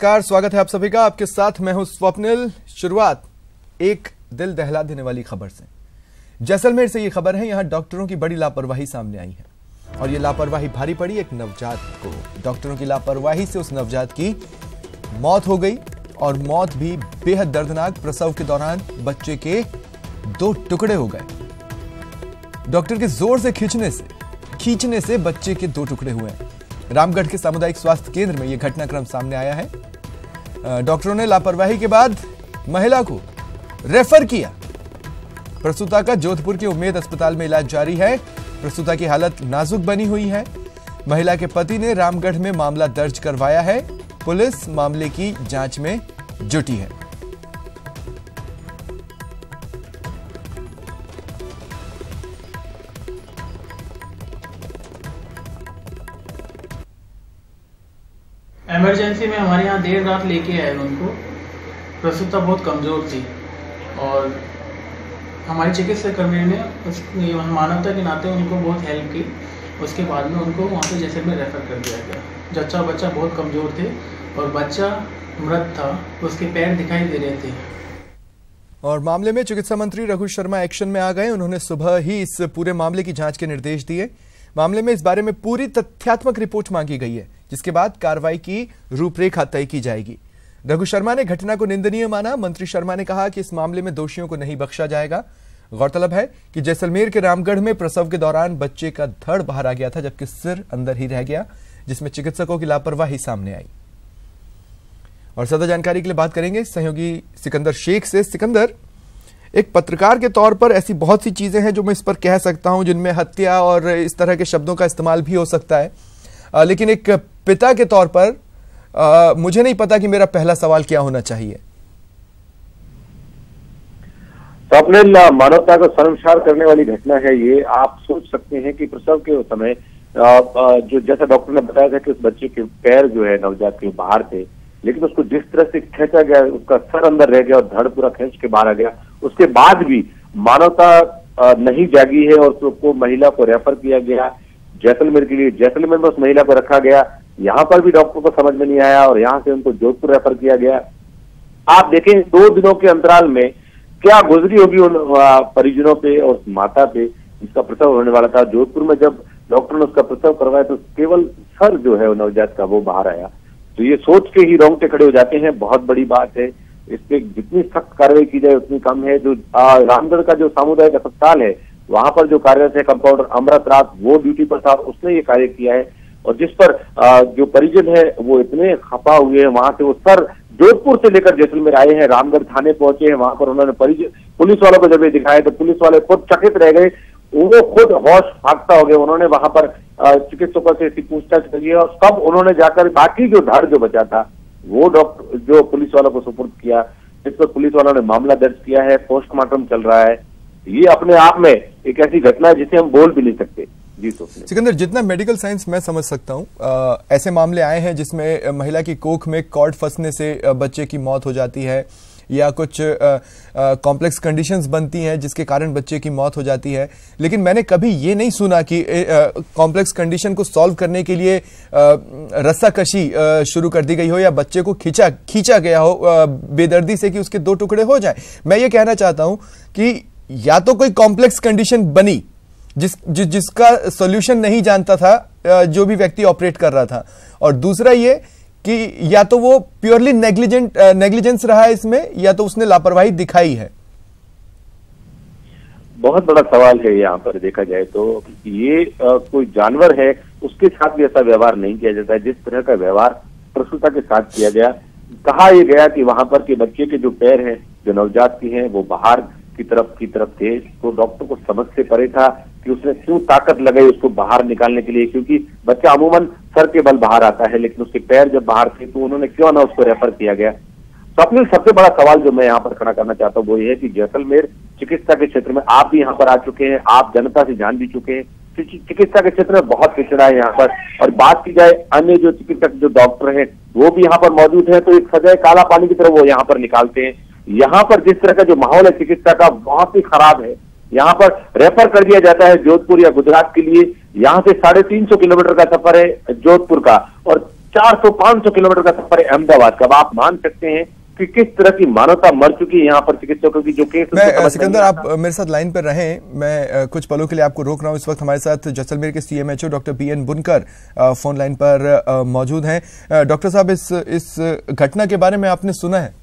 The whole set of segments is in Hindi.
नमस्कार, स्वागत है आप सभी का। आपके साथ मैं हूं स्वप्निल। शुरुआत एक दिल दहला देने वाली खबर से। जैसलमेर से ये खबर है। यहां डॉक्टरों की बड़ी लापरवाही सामने आई है और ये लापरवाही भारी पड़ी एक नवजात को। डॉक्टरों की लापरवाही से उस नवजात की मौत हो गई और मौत भी बेहद दर्दनाक। प्रसव के दौरान बच्चे के 2 टुकड़े हो गए। डॉक्टर के जोर से खींचने से बच्चे के 2 टुकड़े हुए हैं। रामगढ़ के सामुदायिक स्वास्थ्य केंद्र में यह घटनाक्रम सामने आया है। डॉक्टरों ने लापरवाही के बाद महिला को रेफर किया। प्रसूता का जोधपुर के उम्मेद अस्पताल में इलाज जारी है। प्रसूता की हालत नाजुक बनी हुई है। महिला के पति ने रामगढ़ में मामला दर्ज करवाया है। पुलिस मामले की जांच में जुटी है। इमरजेंसी में हमारे यहाँ देर रात लेके आए उनको। प्रसूता बहुत कमज़ोर थी और हमारे चिकित्सा कर्मी ने मानवता के नाते उनको बहुत हेल्प की। उसके बाद में उनको वहाँ से जैसलमेर रेफर कर दिया गया। बच्चा बहुत कमज़ोर थे और बच्चा मृत था, उसके पैर दिखाई दे रहे थे। और मामले में चिकित्सा मंत्री रघु शर्मा एक्शन में आ गए। उन्होंने सुबह ही इस पूरे मामले की जांच के निर्देश दिए। मामले में इस बारे में पूरी तथ्यात्मक रिपोर्ट मांगी गई है, जिसके बाद कार्रवाई की रूपरेखा तय की जाएगी। रघु शर्मा ने घटना को निंदनीय माना। मंत्री शर्मा ने कहा कि इस मामले में दोषियों को नहीं बख्शा जाएगा। गौरतलब है कि जैसलमेर के रामगढ़ में प्रसव के दौरान बच्चे का धड़ बाहर आ गया था, जबकि सिर अंदर ही रह गया, जिसमें चिकित्सकों की लापरवाही सामने आई। और ज्यादा जानकारी के लिए बात करेंगे सहयोगी सिकंदर शेख से। सिकंदर, एक पत्रकार के तौर पर ऐसी बहुत सी चीजें हैं जो मैं इस पर कह सकता हूं, जिनमें हत्या और इस तरह के शब्दों का इस्तेमाल भी हो सकता है, लेकिन एक पिता के तौर पर मुझे नहीं पता कि मेरा पहला सवाल क्या होना चाहिए। स्वप्निल, मानवता को शर्मसार करने वाली घटना है ये। आप सोच सकते हैं कि प्रसव के समय जो जैसा डॉक्टर ने बताया था कि उस बच्चे के पैर जो है नवजात के बाहर थे, लेकिन उसको जिस तरह से खींचा गया, उसका सर अंदर रह गया और धड़ पूरा खींच के बाहर आ गया। उसके बाद भी मानवता नहीं जागी है और उसको महिला को रेफर किया गया जैसलमेर के लिए। जैसलमेर में उस महिला को रखा गया। यहाँ पर भी डॉक्टर को समझ में नहीं आया और यहाँ से उनको जोधपुर रेफर किया गया। आप देखें 2 दिनों के अंतराल में क्या गुजरी होगी उन परिजनों पे और माता पे जिसका प्रसव होने वाला था। जोधपुर में जब डॉक्टर ने उसका प्रसव करवाया तो केवल सर जो है नवजात का वो बाहर आया। तो ये सोच के ही रोंगटे खड़े हो जाते हैं। बहुत बड़ी बात है। इस पे जितनी सख्त कार्रवाई की जाए उतनी कम है। जो रामगढ़ का जो सामुदायिक अस्पताल है वहां पर जो कार्यरत है कंपाउंडर अमृत रात, वो ड्यूटी पर था, उसने ये कार्य किया है और जिस पर जो परिजन है वो इतने खपा हुए हैं। वहां से वो सर जोधपुर से लेकर जैसलमेर आए हैं, रामगढ़ थाने पहुंचे हैं। वहां पर उन्होंने पुलिस वालों को जब ये दिखाया तो पुलिस वाले खुद चकित रह गए। वो खुद होश भागता हो गए। उन्होंने वहां पर चिकित्सकों से इसकी पूछताछ करी और सब उन्होंने जाकर बाकी जो धड़ जो बचा था वो डॉक्टर जो पुलिस वालों को सुपुर्द किया, जिस पर पुलिस वालों ने मामला दर्ज किया है। पोस्टमार्टम चल रहा है। ये अपने आप में एक ऐसी घटना है जिसे हम बोल भी नहीं सकते। जी सिकंदर, जितना मेडिकल साइंस मैं समझ सकता हूं, ऐसे मामले आए हैं जिसमें महिला की कोख में कॉर्ड फंसने से बच्चे की मौत हो जाती है या कुछ कॉम्प्लेक्स कंडीशंस बनती हैं जिसके कारण बच्चे की मौत हो जाती है। लेकिन मैंने कभी ये नहीं सुना कि कॉम्प्लेक्स कंडीशन को सॉल्व करने के लिए रस्साकशी शुरू कर दी गई हो या बच्चे को खींचा गया हो बेदर्दी से कि उसके 2 टुकड़े हो जाए। मैं ये कहना चाहता हूं कि या तो कोई कॉम्प्लेक्स कंडीशन बनी जिसका सॉल्यूशन नहीं जानता था जो भी व्यक्ति ऑपरेट कर रहा था, और दूसरा ये कि या तो वो प्योरली नेग्लिजेंस रहा है इसमें या तो उसने लापरवाही दिखाई है। बहुत बड़ा सवाल है। यहाँ पर देखा जाए तो ये कोई जानवर है उसके साथ भी ऐसा व्यवहार नहीं किया जाता है जिस तरह का व्यवहार प्रसूता के साथ किया गया। कहा यह गया कि वहां पर के बच्चे के जो पैर हैं जो नवजात की हैं वो बाहर की तरफ थे। तो डॉक्टर को समझ से परे था कि उसने क्यों ताकत लगाई उसको बाहर निकालने के लिए, क्योंकि बच्चा अमूमन सर के बल बाहर आता है, लेकिन उसके पैर जब बाहर थे तो उन्होंने क्यों ना उसको रेफर किया गया। तो अपने सबसे बड़ा सवाल जो मैं यहाँ पर खड़ा करना चाहता हूँ वो ये है कि जैसलमेर चिकित्सा के क्षेत्र में आप भी यहाँ पर आ चुके हैं, आप जनता से जान भी चुके हैं। चिकित्सा के क्षेत्र में बहुत पिछड़ा है यहाँ पर। और बात की जाए अन्य जो चिकित्सक जो डॉक्टर हैं वो भी यहाँ पर मौजूद है, तो एक सजाए काला पानी की तरह वो यहाँ पर निकालते हैं। यहाँ पर जिस तरह का जो माहौल है चिकित्सा का बहुत ही खराब है। यहाँ पर रेफर कर दिया जाता है जोधपुर या गुजरात के लिए। यहाँ से 350 किलोमीटर का सफर है जोधपुर का, और 400-500 किलोमीटर का सफर है अहमदाबाद का। आप मान सकते हैं कि किस तरह की मानवता मर चुकी है यहाँ पर चिकित्सकों की जो केस। मैं सिकंदर, आप मेरे साथ लाइन पर रहें, मैं कुछ पलों के लिए आपको रोक रहा हूं। इस वक्त हमारे साथ जैसलमेर के सीएमएचओ डॉक्टर बीएन बुनकर फोन लाइन पर मौजूद हैं। डॉक्टर साहब, इस घटना के बारे में आपने सुना है?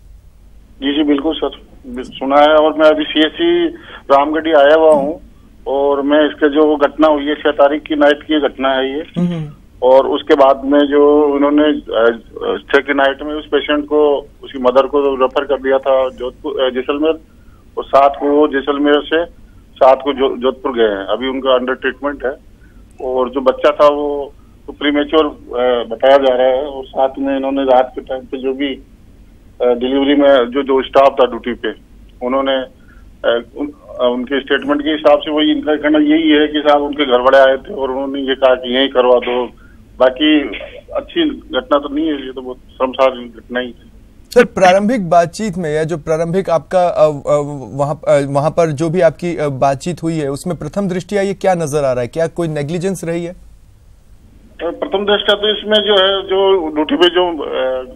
जी बिल्कुल सर, सुना है। और मैं अभी सीएससी रामगढ़ी आया हुआ हूँ और मैं इसके जो घटना हुई है 6 तारीख की नाइट की घटना है ये। और उसके बाद में जो उन्होंने 6 की नाइट में उस पेशेंट को, उसकी मदर को रेफर कर दिया था जोधपुर जैसलमेर, और 7 को वो जैसलमेर से 7 को जोधपुर गए हैं। अभी उनका अंडर ट्रीटमेंट है। और जो बच्चा था वो तो प्रीमेच्योर बताया जा रहा है। और साथ में इन्होंने रात के टाइम पे जो भी डिलीवरी में जो स्टाफ था ड्यूटी पे, उन्होंने उनके स्टेटमेंट के हिसाब से वही इनका कहना यही है कि साहब उनके घर वाले आए थे और उन्होंने ये कहा कि यही करवा दो। बाकी अच्छी घटना तो नहीं है, ये तो बहुत शर्मसार घटना ही है। सर, प्रारंभिक बातचीत में या जो प्रारंभिक आपका वहां पर जो भी आपकी बातचीत हुई है, उसमें प्रथम दृष्टया ये क्या नजर आ रहा है? क्या कोई नेग्लिजेंस रही है? प्रथम दृष्टया तो इसमें जो है, जो ड्यूटी पे जो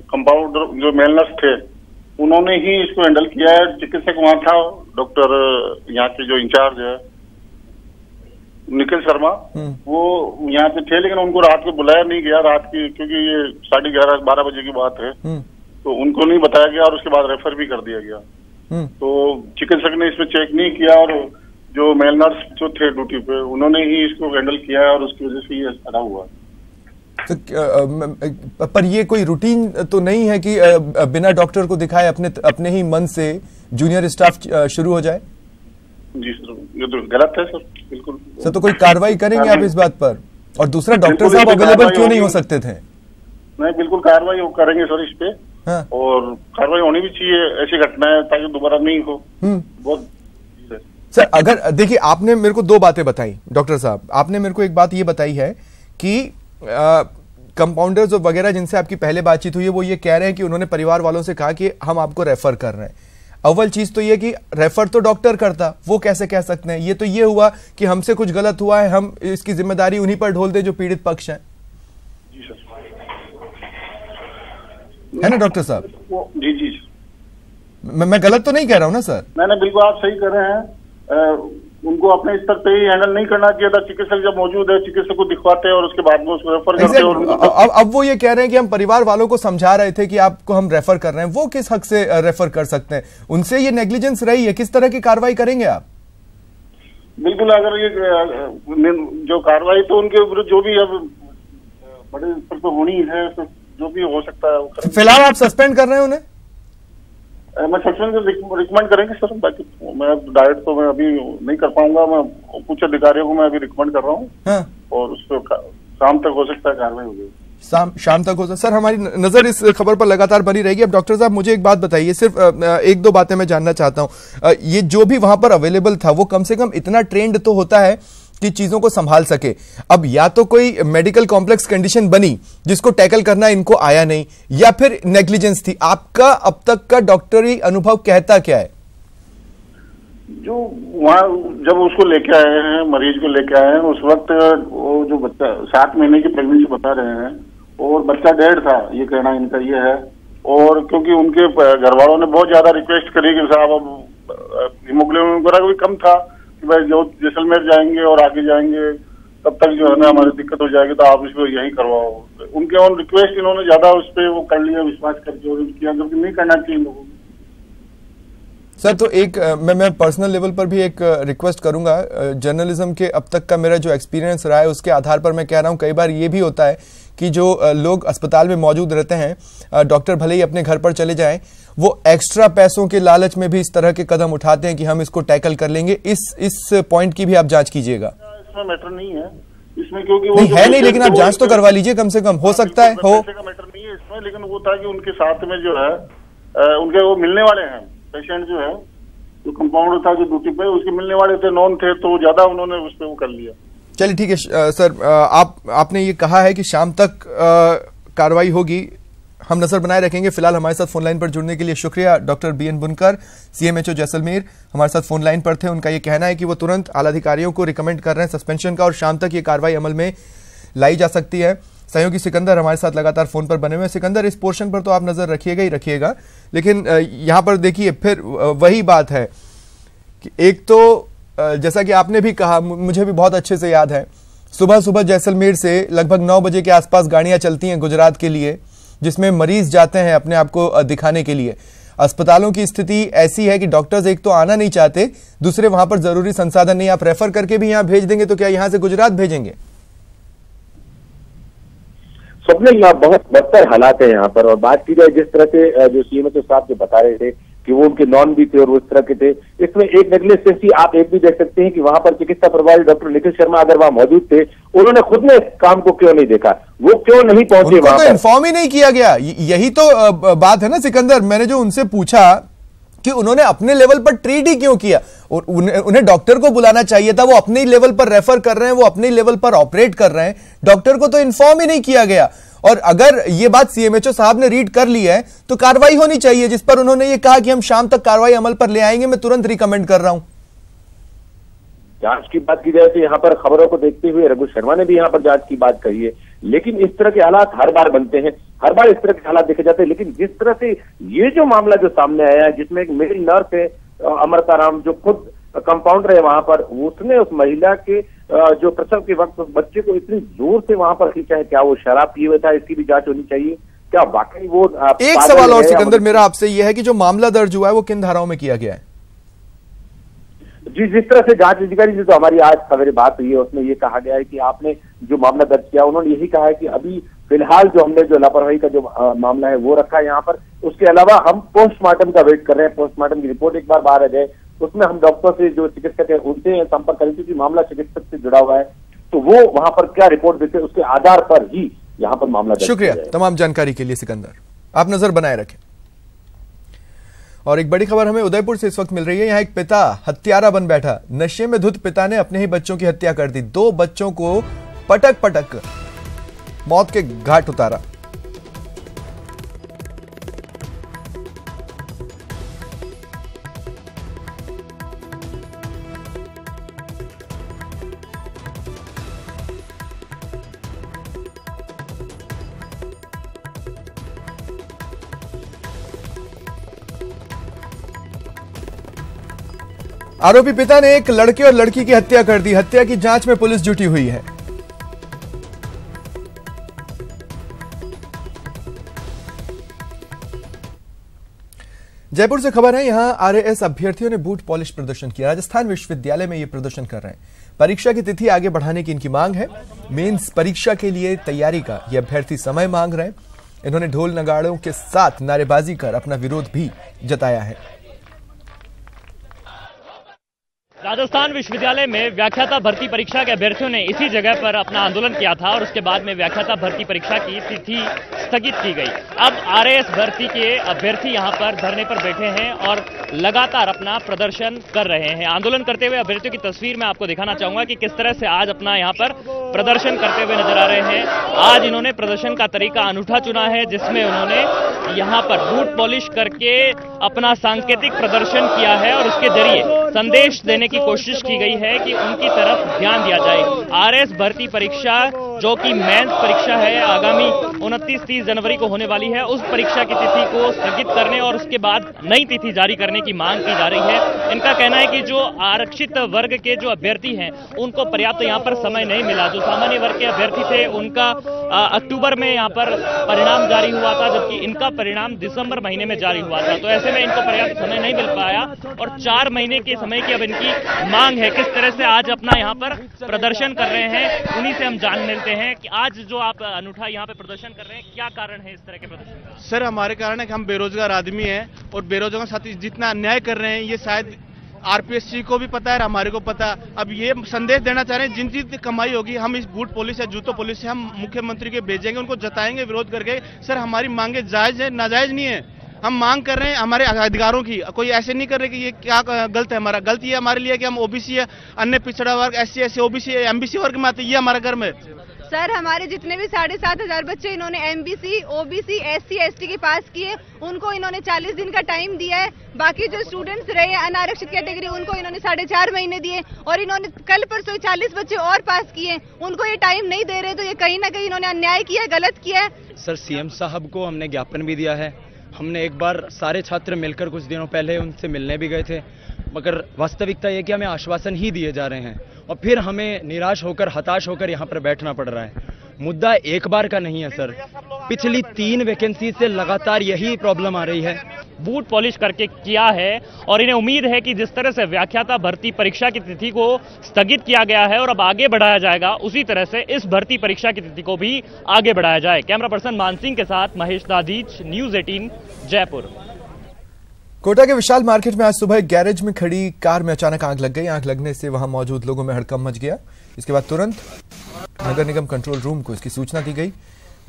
कंपाउंडर जो मेल नर्स थे, उन्होंने ही इसको हैंडल किया है। चिकित्सक वहां था, डॉक्टर यहाँ के जो इंचार्ज है निखिल शर्मा, वो यहाँ पे थे, लेकिन उनको रात को बुलाया नहीं गया। रात की, क्योंकि ये 11:30-12 बजे की बात है, तो उनको नहीं बताया गया और उसके बाद रेफर भी कर दिया गया। तो चिकित्सक ने इसमें चेक नहीं किया और जो मेल नर्स जो थे ड्यूटी पे, उन्होंने ही इसको हैंडल किया है और उसकी वजह से ये खड़ा हुआ। तो पर ये कोई रूटीन तो नहीं है कि बिना डॉक्टर को दिखाए अपने ही मन से जूनियर स्टाफ शुरू हो जाए? जी सर, ये तो गलत है सर, बिल्कुल। सर, तो कोई कार्रवाई करेंगे आप इस बात पर? और दूसरा, डॉक्टर साहब अवेलेबल क्यों नहीं हो सकते थे? नहीं, बिल्कुल कार्रवाई करेंगे सर इस पे। हाँ। और कार्रवाई होनी भी चाहिए ऐसी घटनाएं, ताकि दोबारा नहीं हो। बहुत सर, अगर देखिए, आपने मेरे को 2 बातें बताई डॉक्टर साहब। आपने मेरे को एक बात ये बताई है कि कंपाउंडर्स वगैरह जिनसे आपकी पहले बातचीत हुई है, वो ये कह रहे हैं कि उन्होंने परिवार वालों से कहा कि हम आपको रेफर कर रहे हैं। अव्वल चीज तो ये कि रेफर तो डॉक्टर करता, वो कैसे कह सकते हैं? ये तो ये हुआ कि हमसे कुछ गलत हुआ है, हम इसकी जिम्मेदारी उन्हीं पर ढोल दे जो पीड़ित पक्ष है। जी सर, है ना डॉक्टर साहब? जी जी, मैं गलत तो नहीं कह रहा हूं ना सर? नहीं, बिल्कुल आप सही कर रहे हैं। उनको अपने स्तर पे ही हैंडल नहीं करना चाहिए था। चिकित्सक जब मौजूद है, चिकित्सक को दिखवाते हैं और उसके बाद में उसको रेफर करते हैं। अब वो ये कह रहे हैं कि हम परिवार वालों को समझा रहे थे कि आपको हम रेफर कर रहे हैं। वो किस हक से रेफर कर सकते हैं? उनसे ये नेग्लिजेंस रही है, किस तरह की कार्रवाई करेंगे आप? बिल्कुल, अगर ये जो कार्रवाई तो उनके विरुद्ध जो भी अब बड़े स्तर पर होनी है, जो भी हो सकता है। फिलहाल आप सस्पेंड कर रहे हैं उन्हें? मैं सस्पेंड रिकमेंड करेंगे सर। बाकी मैं डायरेक्ट तो मैं अभी नहीं कर पाऊंगा। मैं कुछ अधिकारियों को मैं अभी रिकमेंड कर रहा हूँ। हाँ। और उस पर शाम तक हो सकता है कार्रवाई हो जाएगी। शाम तक हो सकता है। सर, हमारी नजर इस खबर पर लगातार बनी रहेगी। अब डॉक्टर साहब, मुझे एक बात बताइए, सिर्फ 1-2 बातें मैं जानना चाहता हूँ। ये जो भी वहां पर अवेलेबल था, वो कम से कम इतना ट्रेंड तो होता है कि चीजों को संभाल सके। अब या तो कोई मेडिकल कॉम्प्लेक्स कंडीशन बनी जिसको टैकल करना इनको आया नहीं, या फिर नेग्लिजेंस थी। आपका अब तक का डॉक्टरी अनुभव कहता क्या है? जो वहाँ जब उसको लेके आए हैं, मरीज को लेके आए हैं, उस वक्त वो जो बच्चा 7 महीने की प्रेगनेंसी बता रहे हैं और बच्चा डेढ़ था, ये कहना इनका ये है। और क्योंकि उनके घर वालों ने बहुत ज्यादा रिक्वेस्ट करी कि साहब अब हीमोग्लोबिन वगैरह भी कम था कि भाई जो जैसलमेर जाएंगे और आगे जाएंगे तब तक जो है ना हमारी दिक्कत हो जाएगी, तो आप इसको यहीं करवाओ। उनके ऑन रिक्वेस्ट इन्होंने ज्यादा उस पर वो कर लिया, विश्वास करके, और किया, क्योंकि नहीं करना चाहिए लोगों को। सर, तो एक मैं पर्सनल लेवल पर भी एक रिक्वेस्ट करूंगा। जर्नलिज्म के अब तक का मेरा जो एक्सपीरियंस रहा है उसके आधार पर मैं कह रहा हूं, कई बार ये भी होता है कि जो लोग अस्पताल में मौजूद रहते हैं, डॉक्टर भले ही अपने घर पर चले जाएं, वो एक्स्ट्रा पैसों के लालच में भी इस तरह के कदम उठाते हैं कि हम इसको टैकल कर लेंगे। इस पॉइंट की भी आप जांच कीजिएगा। इसमें मैटर नहीं है इसमें, क्योंकि वो नहीं है नहीं, लेकिन आप जांच तो करवा लीजिए, कम से कम हो सकता है हो। पैसे का मैटर नहीं है इसमें, लेकिन वो था कि उनके साथ में जो है उनके वो मिलने वाले हैं पेशेंट, जो है जो कंपाउंडर था जो ड्यूटी पे, उसके मिलने वाले थे, नॉन थे, तो ज्यादा उन्होंने उस पर वो कर लिया। चलिए ठीक है सर, आपने ये कहा है कि शाम तक कार्रवाई होगी, हम नजर बनाए रखेंगे। फिलहाल हमारे साथ फोन लाइन पर जुड़ने के लिए शुक्रिया। डॉक्टर बीएन बुनकर, सीएमएचओ जैसलमेर, हमारे साथ फोन लाइन पर थे। उनका ये कहना है कि वो तुरंत आला अधिकारियों को रिकमेंड कर रहे हैं सस्पेंशन का, और शाम तक ये कार्रवाई अमल में लाई जा सकती है। सहयोगी सिकंदर हमारे साथ लगातार फोन पर बने हुए। सिकंदर, इस पोर्शन पर तो आप नजर रखिएगा ही रखिएगा, लेकिन यहां पर देखिए फिर वही बात है कि एक तो जैसा कि आपने भी कहा, मुझे भी बहुत अच्छे से याद है, सुबह सुबह जैसलमेर से लगभग 9 बजे के आसपास गाड़ियां चलती हैं गुजरात के लिए, जिसमें मरीज जाते हैं अपने आप को दिखाने के लिए। अस्पतालों की स्थिति ऐसी है कि डॉक्टर्स एक तो आना नहीं चाहते, दूसरे वहां पर जरूरी संसाधन नहीं। आप रेफर करके भी यहां भेज देंगे तो क्या यहां से गुजरात भेजेंगे? स्वप्निल, बहुत बदतर हालात है यहाँ पर। और बात की जाए जिस तरह से जो सीएमएचओ साहब जो बता रहे थे कि वो उनके नॉन भी थे और वो इस तरह के थे, इसमें एक नेग्लिजेंसी आप एक भी देख सकते हैं कि वहां पर चिकित्सा प्रभारी डॉक्टर निखिल शर्मा अगर वहां मौजूद थे, उन्होंने खुद ने काम को क्यों नहीं देखा, वो क्यों नहीं पहुंचे वहां पर? इन्फॉर्म ही नहीं किया गया। यही तो बात है ना सिकंदर। मैंने जो उनसे पूछा कि उन्होंने अपने लेवल पर ट्रीट ही क्यों किया, और उन्हें डॉक्टर को बुलाना चाहिए था। वो अपने ही लेवल पर रेफर कर रहे हैं, वो अपने ही लेवल पर ऑपरेट कर रहे हैं, डॉक्टर को तो इन्फॉर्म ही नहीं किया गया। और अगर ये बात सीएमएचओ साहब ने रीड कर ली है तो कार्रवाई होनी चाहिए, जिस पर उन्होंने ये कहा कि हम शाम तक कार्रवाई अमल पर ले आएंगे। मैं तुरंत रिकमेंड कर रहा हूं। जांच की बात की जाए तो यहाँ पर खबरों को देखते हुए रघु शर्मा ने भी यहाँ पर जांच की बात कही है, लेकिन इस तरह के हालात हर बार बनते हैं, हर बार इस तरह के हालात देखे जाते हैं। लेकिन जिस तरह से ये जो मामला जो सामने आया है, जिसमें एक मेल नर्स है अमृता राम, जो खुद कंपाउंडर है वहां पर, उसने उस महिला के जो प्रसव के वक्त उस बच्चे को इतनी जोर से वहां पर खींचा है, क्या वो शराब पिए हुए था? इसकी भी जांच होनी चाहिए। क्या वाकई वो एक सवाल और सिकंदर मेरा आपसे यह है कि जो मामला दर्ज हुआ है वो किन धाराओं में किया गया है? जी, जिस तरह से जांच अधिकारी से तो हमारी आज सवेरे बात हुई है, उसमें ये कहा गया है कि आपने जो मामला दर्ज किया, उन्होंने यही कहा है कि अभी फिलहाल जो हमने जो लापरवाही का जो मामला है वो रखा है यहाँ पर। उसके अलावा हम पोस्टमार्टम का वेट कर रहे हैं। पोस्टमार्टम की रिपोर्ट एक बार बाहर आ जाए, उसमें हम डॉक्टर से जो चिकित्सक है उनसे संपर्क करें, क्योंकि मामला चिकित्सक से जुड़ा हुआ है, तो वो वहां पर क्या रिपोर्ट देते हैं उसके आधार पर ही यहाँ पर मामला दर्ज। शुक्रिया तमाम जानकारी के लिए सिकंदर, आप नजर बनाए रखें। और एक बड़ी खबर हमें उदयपुर से इस वक्त मिल रही है। यहाँ एक पिता हत्यारा बन बैठा। नशे में धुत पिता ने अपने ही बच्चों की हत्या कर दी। 2 बच्चों को पटक पटक मौत के घाट उतारा। आरोपी पिता ने एक लड़के और लड़की की हत्या कर दी। हत्या की जांच में पुलिस जुटी हुई है। जयपुर से खबर है, यहां आरएएस अभ्यर्थियों ने बूट पॉलिश प्रदर्शन किया। राजस्थान विश्वविद्यालय में यह प्रदर्शन कर रहे हैं। परीक्षा की तिथि आगे बढ़ाने की इनकी मांग है। मेंस परीक्षा के लिए तैयारी का ये अभ्यर्थी समय मांग रहे हैं। इन्होंने ढोल नगाड़ों के साथ नारेबाजी कर अपना विरोध भी जताया है। राजस्थान विश्वविद्यालय में व्याख्याता भर्ती परीक्षा के अभ्यर्थियों ने इसी जगह पर अपना आंदोलन किया था और उसके बाद में व्याख्याता भर्ती परीक्षा की तिथि स्थगित की गई। अब आरएएस भर्ती के अभ्यर्थी यहां पर धरने पर बैठे हैं और लगातार अपना प्रदर्शन कर रहे हैं। आंदोलन करते हुए अभ्यर्थियों की तस्वीर मैं आपको दिखाना चाहूंगा कि किस तरह से आज अपना यहां पर प्रदर्शन करते हुए नजर आ रहे हैं। आज इन्होंने प्रदर्शन का तरीका अनूठा चुना है, जिसमें उन्होंने यहां पर बूट पॉलिश करके अपना सांकेतिक प्रदर्शन किया है और उसके जरिए संदेश देने की कोशिश की गई है कि उनकी तरफ ध्यान दिया जाए। आरएएस भर्ती परीक्षा जो कि मेंस परीक्षा है, आगामी 29-30 जनवरी को होने वाली है, उस परीक्षा की तिथि को स्थगित करने और उसके बाद नई तिथि जारी करने की मांग की जा रही है। इनका कहना है कि जो आरक्षित वर्ग के जो अभ्यर्थी हैं उनको पर्याप्त यहाँ पर समय नहीं मिला। जो सामान्य वर्ग के अभ्यर्थी थे उनका अक्टूबर में यहाँ पर परिणाम जारी हुआ था, जबकि इनका परिणाम दिसंबर महीने में जारी हुआ था। तो ऐसे में इनको पर्याप्त समय नहीं मिल पाया और 4 महीने के समय की अब इनकी मांग है। किस तरह से आज अपना यहाँ पर प्रदर्शन कर रहे हैं, उन्हीं से हम जान लेते हैं कि आज जो आप अनूठा यहाँ पे प्रदर्शन कर रहे हैं, क्या कारण है इस तरह के प्रदर्शन का? सर, हमारे कारण है कि हम बेरोजगार आदमी हैं और बेरोजगार के साथ जितना अन्याय कर रहे हैं ये शायद आरपीएससी को भी पता है और हमारे को पता है। अब ये संदेश देना चाह रहे हैं, जिनकी कमाई होगी हम इस बूट पुलिस या जूतो पुलिस से हम मुख्यमंत्री के भेजेंगे, उनको जताएंगे विरोध करके। सर, हमारी मांगे जायज है, नाजायज नहीं है। हम मांग कर रहे हैं हमारे अधिकारों की। कोई ऐसे नहीं कर रहे कि ये क्या गलत है। हमारा गलती है हमारे लिए कि हम ओबीसी है, अन्य पिछड़ा वर्ग, SC SC OBC MBC वर्ग में आते, ये हमारा कर्म है। सर हमारे जितने भी 7,500 बच्चे इन्होंने एमबीसी, ओबीसी, एससी, एसटी के पास किए, उनको इन्होंने 40 दिन का टाइम दिया है। बाकी जो स्टूडेंट्स रहे अनारक्षित कैटेगरी, उनको इन्होंने 4.5 महीने दिए और इन्होंने कल परसों 40 बच्चे और पास किए, उनको ये टाइम नहीं दे रहे। तो ये कहीं ना कहीं इन्होंने अन्याय किया है, गलत किया है। सर सीएम साहब को हमने ज्ञापन भी दिया है। हमने एक बार सारे छात्र मिलकर कुछ दिनों पहले उनसे मिलने भी गए थे, मगर वास्तविकता ये कि हमें आश्वासन ही दिए जा रहे हैं और फिर हमें निराश होकर, हताश होकर यहाँ पर बैठना पड़ रहा है। मुद्दा एक बार का नहीं है सर, पिछली 3 वैकेंसी से लगातार यही प्रॉब्लम आ रही है। बूट पॉलिश करके किया है और इन्हें उम्मीद है कि जिस तरह से व्याख्याता भर्ती परीक्षा की तिथि को स्थगित किया गया है और अब आगे बढ़ाया जाएगा, उसी तरह से इस भर्ती परीक्षा की तिथि को भी आगे बढ़ाया जाए। कैमरा पर्सन मान सिंह के साथ महेश दादीच, न्यूज 18 जयपुर। कोटा के विशाल मार्केट में आज सुबह गैरेज में खड़ी कार में अचानक आग लग गई। आग लगने से वहां मौजूद लोगों में हड़कंप मच गया। इसके बाद तुरंत नगर निगम कंट्रोल रूम को इसकी सूचना दी गई।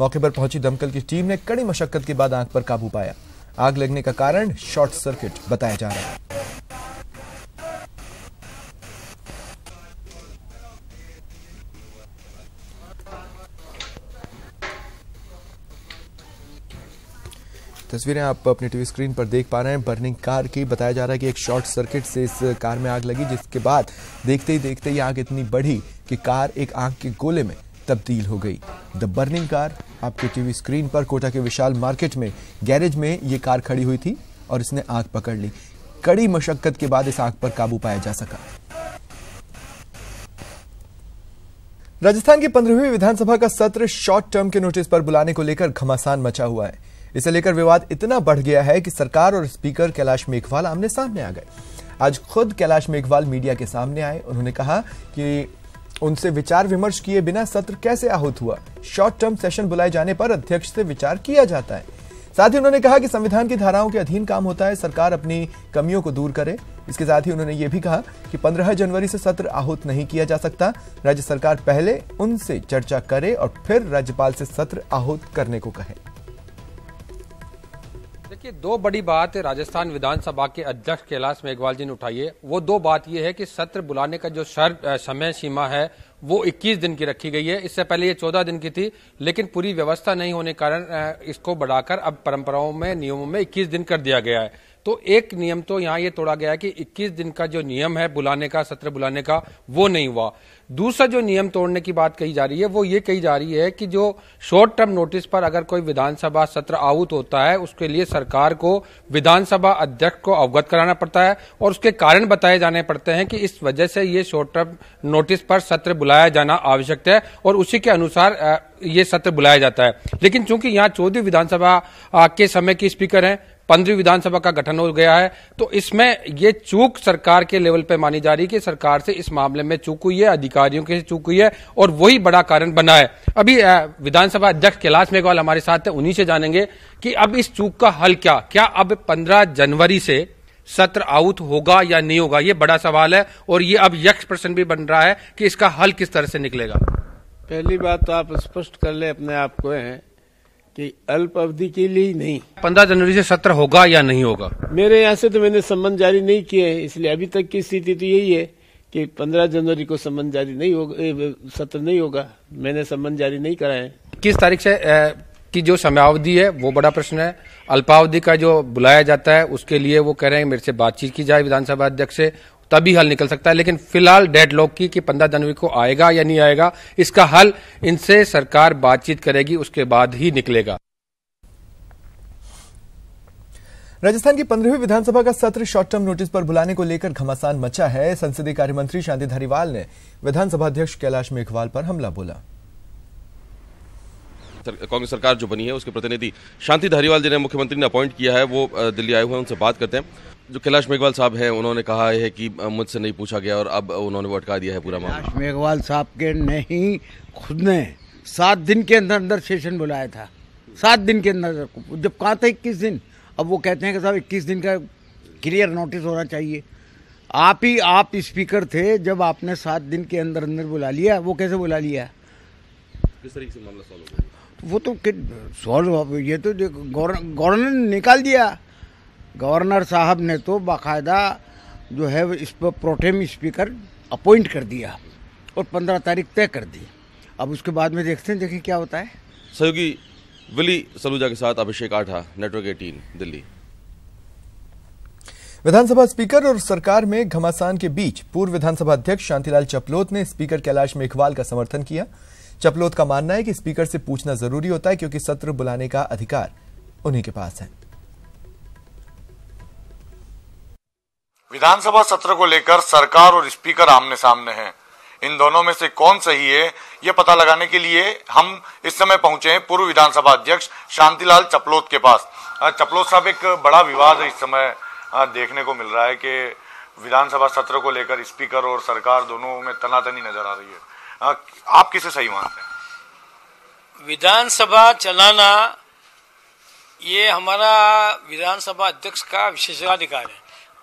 मौके पर पहुंची दमकल की टीम ने कड़ी मशक्कत के बाद आग पर काबू पाया। आग लगने का कारण शॉर्ट सर्किट बताया जा रहा है। तस्वीरें आप अपनी टीवी स्क्रीन पर देख पा रहे हैं बर्निंग कार की। बताया जा रहा है कि एक शॉर्ट सर्किट से इस कार में आग लगी, जिसके बाद देखते ही देखते ये आग इतनी बढ़ी कि कार एक आग के गोले में तब्दील हो गई। द बर्निंग कार आपके टीवी स्क्रीन पर कोटा के विशाल मार्केट में गैरेज में ये कार खड़ी हुई थी और इसने आग पकड़ ली। कड़ी मशक्कत के बाद इस आग पर काबू पाया जा सका। राजस्थान की 15वीं विधानसभा का सत्र शॉर्ट टर्म के नोटिस पर बुलाने को लेकर घमासान मचा हुआ है। इसे लेकर विवाद इतना बढ़ गया है कि सरकार और स्पीकर कैलाश मेघवाल आमने सामने आ गए। आज खुद कैलाश मेघवाल मीडिया के सामने आए। उन्होंने कहा कि उनसे विचार विमर्श किए बिना सत्र कैसे आहूत हुआ। शॉर्ट टर्म सेशन बुलाए जाने पर अध्यक्ष से विचार किया जाता है। साथ ही उन्होंने कहा कि संविधान की धाराओं के अधीन काम होता है, सरकार अपनी कमियों को दूर करे। इसके साथ ही उन्होंने ये भी कहा कि 15 जनवरी से सत्र आहूत नहीं किया जा सकता। राज्य सरकार पहले उनसे चर्चा करे और फिर राज्यपाल से सत्र आहूत करने को कहे। देखिए, 2 बड़ी बात राजस्थान विधानसभा के अध्यक्ष कैलाश मेघवाल जी ने उठाई है। वो 2 बात ये है कि सत्र बुलाने का जो समय सीमा है वो 21 दिन की रखी गई है। इससे पहले ये 14 दिन की थी, लेकिन पूरी व्यवस्था नहीं होने के कारण इसको बढ़ाकर अब परंपराओं में, नियमों में 21 दिन कर दिया गया है। तो एक नियम तो यहाँ ये तोड़ा गया है कि 21 दिन का जो नियम है बुलाने का, सत्र बुलाने का, वो नहीं हुआ। दूसरा जो नियम तोड़ने की बात कही जा रही है वो ये कही जा रही है कि जो शॉर्ट टर्म नोटिस पर अगर कोई विधानसभा सत्र आहूत होता है, उसके लिए सरकार को विधानसभा अध्यक्ष को अवगत कराना पड़ता है और उसके कारण बताए जाने पड़ते हैं कि इस वजह से ये शॉर्ट टर्म नोटिस पर सत्र बुलाया जाना आवश्यक है और उसी के अनुसार ये सत्र बुलाया जाता है। लेकिन चूंकि यहाँ 14वीं विधानसभा के समय की स्पीकर हैं, 15वीं विधानसभा का गठन हो गया है, तो इसमें ये चूक सरकार के लेवल पे मानी जा रही है कि सरकार से इस मामले में चूक हुई है, अधिकारियों के चूक हुई है और वही बड़ा कारण बना है। अभी विधानसभा अध्यक्ष कैलाश मेघवाल हमारे साथ है, उन्हीं से जानेंगे कि अब इस चूक का हल क्या अब 15 जनवरी से सत्र आहूत होगा या नहीं होगा, ये बड़ा सवाल है और ये अब यक्ष प्रश्न भी बन रहा है कि इसका हल किस तरह से निकलेगा। पहली बात तो आप स्पष्ट कर ले अपने आप को है कि अल्प अवधि के लिए नहीं। 15 जनवरी से सत्र होगा या नहीं होगा? मेरे यहाँ से तो मैंने सम्मन जारी नहीं किए हैं, इसलिए अभी तक की स्थिति तो यही है कि 15 जनवरी को सम्मन जारी नहीं होगा, सत्र नहीं होगा। मैंने सम्मन जारी नहीं करा है। किस तारीख से की जो समयावधि है वो बड़ा प्रश्न है। अल्पावधि का जो बुलाया जाता है उसके लिए वो कह रहे हैं मेरे से बातचीत की जाए विधानसभा अध्यक्ष से, तभी हल निकल सकता है। लेकिन फिलहाल डेडलॉक की कि 15 जनवरी को आएगा या नहीं आएगा, इसका हल इनसे सरकार बातचीत करेगी, उसके बाद ही निकलेगा। राजस्थान की 15वीं विधानसभा का सत्र शॉर्ट टर्म नोटिस पर बुलाने को लेकर घमासान मचा है। संसदीय कार्य मंत्री शांति धारीवाल ने विधानसभा अध्यक्ष कैलाश मेघवाल पर हमला बोला। कांग्रेस सरकार जो बनी है उसके प्रतिनिधि शांति धारीवाल जिन्हें मुख्यमंत्री ने अपॉइंट किया है वो दिल्ली आए हुए हैं, उनसे बात करते हैं। जो कैलाश मेघवाल साहब हैं उन्होंने कहा है कि मुझसे नहीं पूछा गया और अब उन्होंने वो अटका दिया है पूरा मामला। कैलाश मेघवाल साहब के नहीं खुद ने 7 दिन के अंदर सेशन बुलाया था। 7 दिन के अंदर, जब कहा था 21 दिन, अब वो कहते हैं कि साहब 21 दिन का क्लियर नोटिस होना चाहिए। आप स्पीकर थे जब आपने 7 दिन के अंदर बुला लिया, वो कैसे बुला लिया? किस तरीके से मामला सॉल्व हो? वो तो सॉल्व, ये तो गवर्नर ने निकाल दिया। गवर्नर साहब ने तो बाकायदा जो है इस पर प्रोटेम स्पीकर अपॉइंट कर दिया और 15 तारीख तय कर दी। अब उसके बाद में देखते हैं, देखें क्या होता है। सहयोगी विली सलूजा के साथ अभिषेक आठा, नेटवर्क 18, दिल्ली। विधानसभा स्पीकर और सरकार में घमासान के बीच पूर्व विधानसभा अध्यक्ष शांतिलाल चपलोत ने स्पीकर कैलाश मेघवाल का समर्थन किया। चपलोत का मानना है कि स्पीकर से पूछना जरूरी होता है क्योंकि सत्र बुलाने का अधिकार उन्हीं के पास है। विधानसभा सत्र को लेकर सरकार और स्पीकर आमने सामने हैं। इन दोनों में से कौन सही है, ये पता लगाने के लिए हम इस समय पहुंचे हैं पूर्व विधानसभा अध्यक्ष शांतिलाल चपलोत के पास। चपलोत साहब, एक बड़ा विवाद इस समय देखने को मिल रहा है कि विधानसभा सत्र को लेकर स्पीकर और सरकार दोनों में तनातनी नजर आ रही है। आप किसे सही मानते हैं? विधानसभा चलाना ये हमारा विधानसभा अध्यक्ष का विशेषाधिकार है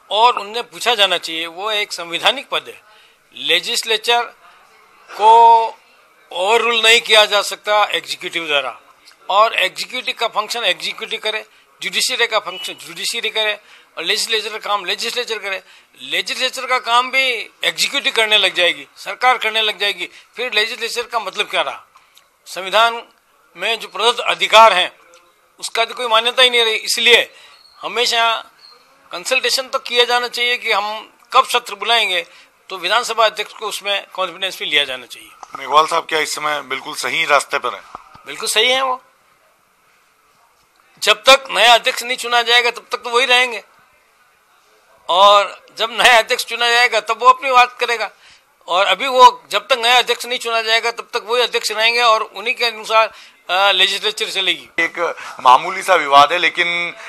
और उन्हें पूछा जाना चाहिए। वो एक संवैधानिक पद है। लेजिस्लेचर को ओवर रूल नहीं किया जा सकता एग्जीक्यूटिव द्वारा, और एग्जीक्यूटिव का फंक्शन एग्जीक्यूटिव करे, जुडिशरी का फंक्शन जुडिशरी करे, और लेजिस्लेचर का काम लेजिस्लेचर करे। लेजिस्लेचर का काम भी एग्जीक्यूटिव करने लग जाएगी, सरकार करने लग जाएगी, फिर लेजिस्लेचर का मतलब क्या रहा? संविधान में जो प्रदत्त अधिकार हैं उसका तो कोई मान्यता ही नहीं रही। इसलिए हमेशा कंसल्टेशन तो किया जाना चाहिए कि हम कब सत्र बुलाएंगे, तो विधानसभा अध्यक्ष को उसमें कॉन्फिडेंस भी लिया जाना चाहिए। मेघवाल साहब क्या इस समय बिल्कुल सही रास्ते पर हैं? बिल्कुल सही है वो। जब तक नया अध्यक्ष नहीं चुना जाएगा तब तक तो वही रहेंगे, और जब नया अध्यक्ष चुना जाएगा तब वो अपनी बात करेगा, और अभी वो जब तक नया अध्यक्ष नहीं चुना जाएगा तब तक वही अध्यक्ष रहेंगे और उन्हीं के अनुसार लेजिस्लेचर चलेगी। एक मामूली सा विवाद है, लेकिन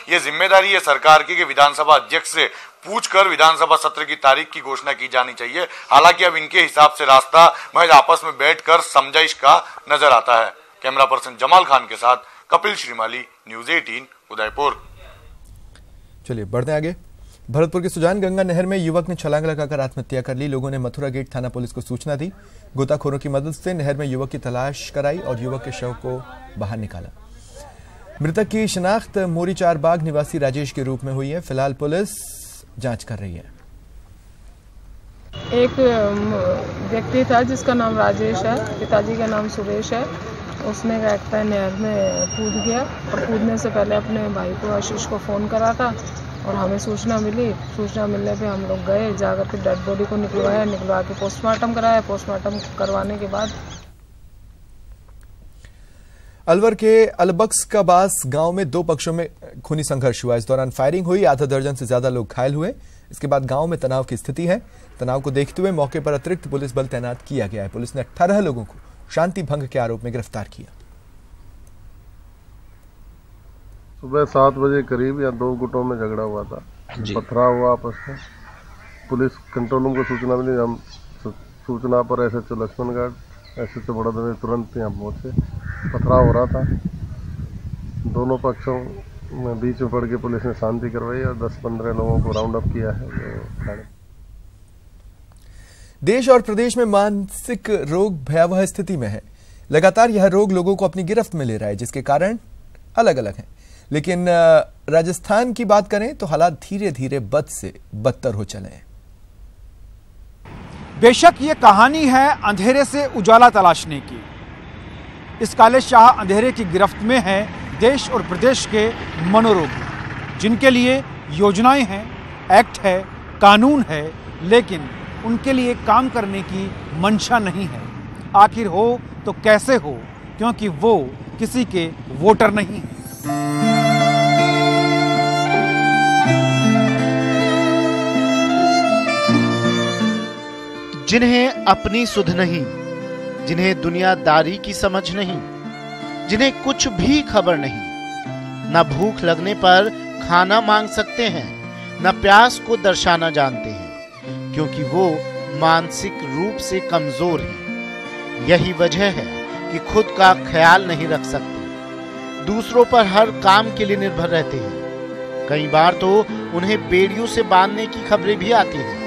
ये जिम्मेदारी है सरकार की कि विधानसभा अध्यक्ष से पूछकर विधानसभा सत्र की तारीख की घोषणा की जानी चाहिए। हालांकि अब इनके हिसाब से रास्ता महज आपस में बैठकर समझाइश का नजर आता है। कैमरा पर्सन जमाल खान के साथ कपिल श्रीमाली, न्यूज 18, उदयपुर। चलिए बढ़ते आगे। भरतपुर की सुजान गंगा नहर में युवक ने छलांग लगाकर आत्महत्या कर ली। लोगों ने मथुरा गेट थाना पुलिस को सूचना दी। गोताखोरों की मदद से नहर में युवक की तलाश कराई और युवक के शव को बाहर निकाला। मृतक की शिनाख्त मोरी चार बाग निवासी राजेश के रूप में हुई है। फिलहाल पुलिस जांच कर रही है। एक व्यक्ति था जिसका नाम राजेश है, पिताजी का नाम सुरेश है। उसने क्या कहता है नहर में कूद गया और कूदने से पहले अपने भाई को आशीष को फ़ोन करा था और हमें सूचना मिली। सूचना मिलने पे हम लोग गए, जाकर के डेड बॉडी को निकलवा के पोस्टमार्टम कराया। पोस्टमार्टम करवाने के बाद अलवर के अलबक्स का बास गांव में दो पक्षों में खूनी संघर्ष हुआ। इस दौरान फायरिंग हुई। आधा दर्जन से ज्यादा लोग घायल हुए। इसके बाद गांव में तनाव की स्थिति है। तनाव को देखते हुए मौके पर अतिरिक्त पुलिस बल तैनात किया गया है। पुलिस ने 18 लोगों को शांति भंग के आरोप में गिरफ्तार किया। सुबह 7 बजे करीब या 2 गुटों में झगड़ा हुआ था, पथराव हुआ आपस में। पुलिस कंट्रोल रूम को सूचना मिली। हम सूचना पर SHO लक्ष्मणगढ़, SHO बड़ौदा तुरंत यहाँ पहुंचे। पथराव हो रहा था। दोनों पक्षों में बीच में पड़ के पुलिस ने शांति करवाई और 10-15 लोगों को राउंड अप किया है। देश और प्रदेश में मानसिक रोग भयावह स्थिति में है। लगातार यह रोग लोगों को अपनी गिरफ्त में ले रहा है, जिसके कारण अलग अलग हैं। लेकिन राजस्थान की बात करें तो हालात धीरे धीरे बद से बदतर हो चले हैं। बेशक ये कहानी है अंधेरे से उजाला तलाशने की। इस काले शाह अंधेरे की गिरफ्त में है देश और प्रदेश के मनोरोगी, जिनके लिए योजनाएं हैं, एक्ट है, कानून है, लेकिन उनके लिए काम करने की मंशा नहीं है। आखिर हो तो कैसे हो, क्योंकि वो किसी के वोटर नहीं हैं। जिन्हें अपनी सुध नहीं, जिन्हें दुनियादारी की समझ नहीं, जिन्हें कुछ भी खबर नहीं, न भूख लगने पर खाना मांग सकते हैं, न प्यास को दर्शाना जानते हैं, क्योंकि वो मानसिक रूप से कमजोर हैं। यही वजह है कि खुद का ख्याल नहीं रख सकते, दूसरों पर हर काम के लिए निर्भर रहते हैं। कई बार तो उन्हें बेड़ियों से बांधने की खबरें भी आती हैं।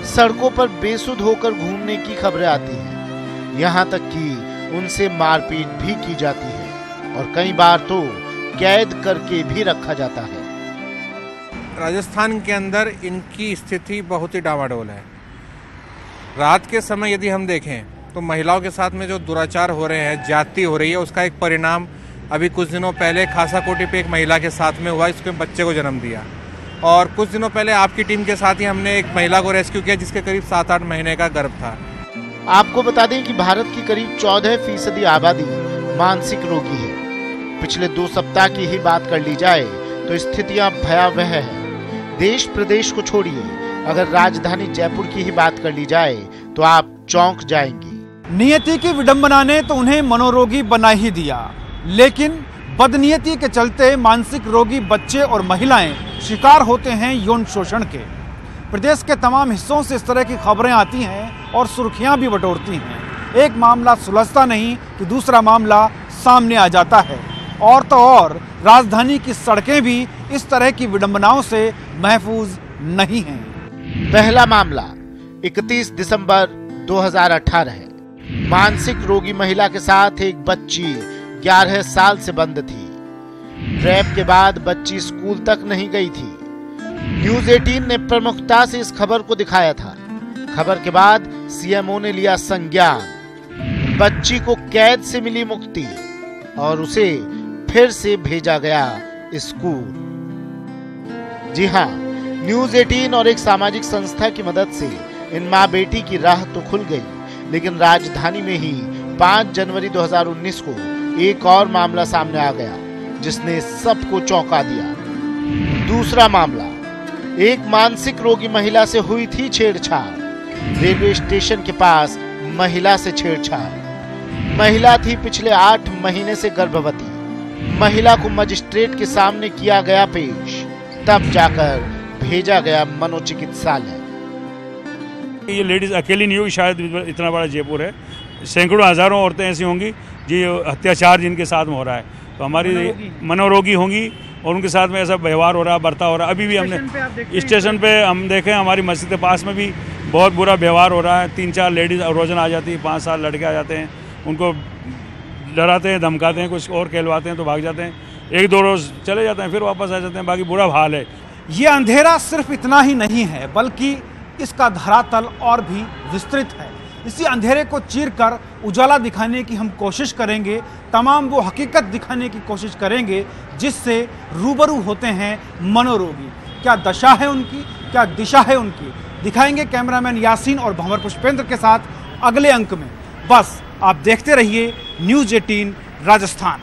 सड़कों पर बेसुध होकर घूमने की खबरें आती हैं। यहाँ तक कि उनसे मारपीट भी की जाती है और कई बार तो कैद करके भी रखा जाता है। राजस्थान के अंदर इनकी स्थिति बहुत ही डामाडोल है। रात के समय यदि हम देखें तो महिलाओं के साथ में जो दुराचार हो रहे हैं, ज्यादती हो रही है, उसका एक परिणाम अभी कुछ दिनों पहले खासाकोटी पे एक महिला के साथ में हुआ, इसके बच्चे को जन्म दिया। और कुछ दिनों पहले आपकी टीम के साथ ही हमने एक महिला को रेस्क्यू किया जिसके करीब 7-8 महीने का गर्भ था। आपको बता दें कि भारत की करीब 14% आबादी मानसिक रोगी है। पिछले 2 सप्ताह की ही बात कर ली जाए तो स्थितियां भयावह है। देश प्रदेश को छोड़िए, अगर राजधानी जयपुर की ही बात कर ली जाए तो आप चौंक जाएंगी। नियति की विडंबना ने तो उन्हें मनोरोगी बना ही दिया, लेकिन बदनीयती के चलते मानसिक रोगी बच्चे और महिलाएं शिकार होते हैं यौन शोषण के। प्रदेश के तमाम हिस्सों से इस तरह की खबरें आती हैं और सुर्खियां भी बटोरती हैं। एक मामला सुलझता नहीं कि दूसरा मामला सामने आ जाता है। और तो और राजधानी की सड़कें भी इस तरह की विडंबनाओं से महफूज नहीं हैं। पहला मामला 31 दिसंबर 2018 है। मानसिक रोगी महिला के साथ एक बच्ची 11 साल से बंद थी। रेप के बाद बच्ची स्कूल तक नहीं गई थी। न्यूज 18 ने प्रमुखता से इस खबर को दिखाया था। खबर के बाद सीएमओ ने लिया संज्ञान। बच्ची को कैद से मिली मुक्ति और उसे फिर से भेजा गया स्कूल। जी हाँ, न्यूज 18 और एक सामाजिक संस्था की मदद से इन माँ बेटी की राह तो खुल गई, लेकिन राजधानी में ही 5 जनवरी 2019 को एक और मामला सामने आ गया जिसने सबको चौंका दिया। दूसरा मामला, एक मानसिक रोगी महिला से हुई थी छेड़छाड़। रेलवे स्टेशन के पास महिला से छेड़छाड़। महिला थी पिछले 8 महीने से गर्भवती। महिला को मजिस्ट्रेट के सामने किया गया पेश, तब जाकर भेजा गया मनोचिकित्सालय। ये लेडीज अकेली नहीं होगी, शायद इतना बड़ा जयपुर है, सैकड़ों हजारों औरतें ऐसी होंगी जो अत्याचार जिनके साथ में हो रहा है, तो हमारी मनोरोगी होंगी और उनके साथ में ऐसा व्यवहार हो रहा है, बर्ताव हो रहा है। अभी भी हमने स्टेशन पे हम देखे, हमारी मस्जिद के पास में भी बहुत बुरा व्यवहार हो रहा है। 3-4 लेडीज रोजाना आ जाती है, 5-7 लड़के आ जाते हैं, उनको डराते हैं, धमकाते हैं, कुछ और कहलवाते हैं तो भाग जाते हैं। 1-2 रोज चले जाते हैं, फिर वापस आ जाते हैं। बाकी बुरा हाल है। ये अंधेरा सिर्फ इतना ही नहीं है, बल्कि इसका धरातल और भी विस्तृत है। इसी अंधेरे को चीरकर उजाला दिखाने की हम कोशिश करेंगे, तमाम वो हकीकत दिखाने की कोशिश करेंगे जिससे रूबरू होते हैं मनोरोगी। क्या दशा है उनकी, क्या दिशा है उनकी, दिखाएंगे कैमरामैन यासीन और भंवर पुष्पेंद्र के साथ अगले अंक में। बस आप देखते रहिए न्यूज 18 राजस्थान।